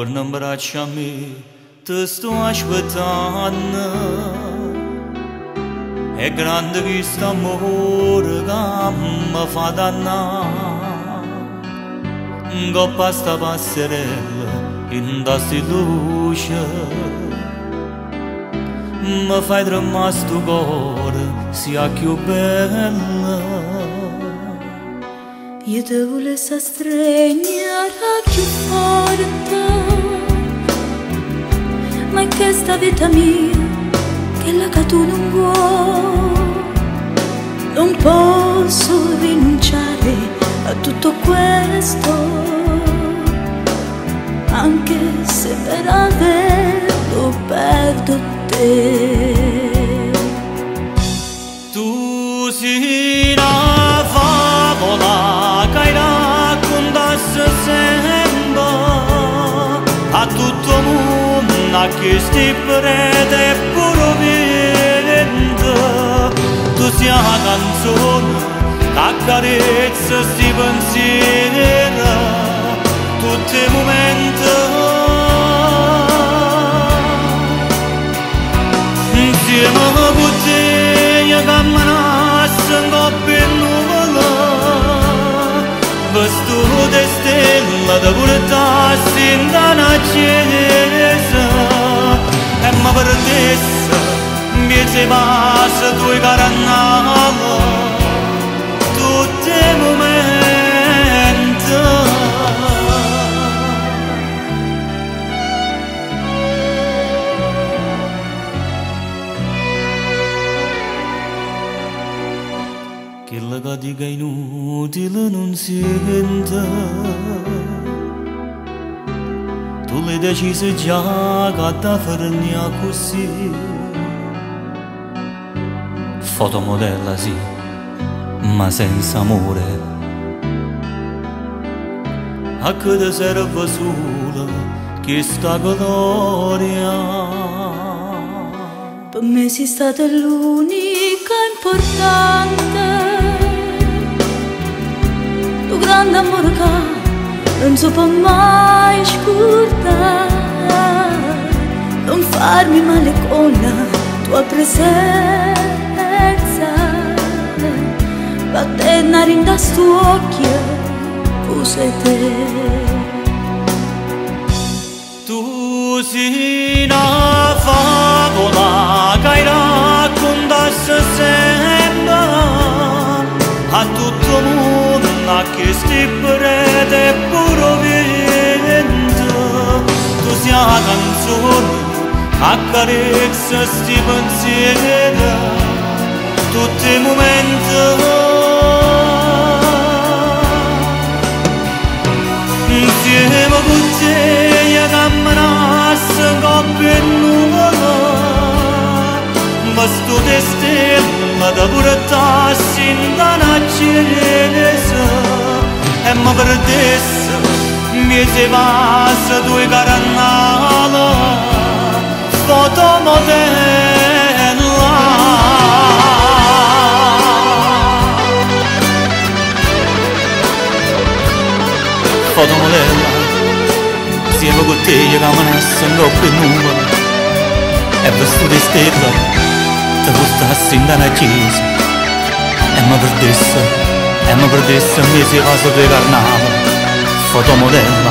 torna in braccio a me, ti sto aspettando. È grande questo amore che mi fa dannare. Coppa sta passerella in questa luce, mi fai tremare sto cuore sia più bella. Io te volessi stregnare più forte, ma è questa vita mia che la che tu non vuoi. Non posso rinunciare a tutto questo, anche se per averlo perdo te. Tu sei una favola che raccontassi sempre a tutto il mondo, a chi sti prete e pure vento. Tu sei una canzone che accarezza sti pensieri tutti i momenti. Insieme con te io camminasse in coppia e nuvola, vestito di stella da portarsi in una chiesa, e mi perdesse miezze pace due carannali tutti i momenti. Quella che dica inutile non sente, tu l'hai deciso già che da farne così. Fotomodella sì, ma senza amore. A che ti serve solo questa gloria? Per me sei stata l'unica importante, tu grande amore che non si può mai scordare. Non farmi male con la tua presenza, battendo in sto occhio, cos'è te? Tu sei una favola che raccontassi sempre a tutto il mondo, a chi sti prete e pure vento. Tu sei una canzone che accarezza sti pensieri tutti i momenti. Insieme con te io camminasse in coppia e nuvola, vestito di stella da portarsi in una chiesa, e mi perdesse miezze pace due carannali fotomodella. Fotomodella, insieme con te io camminasse in coppia e nuvola, e vestito di stella ti portassi in una chiesa, e mi perdesse miezze pace due carnali. Fotomodella.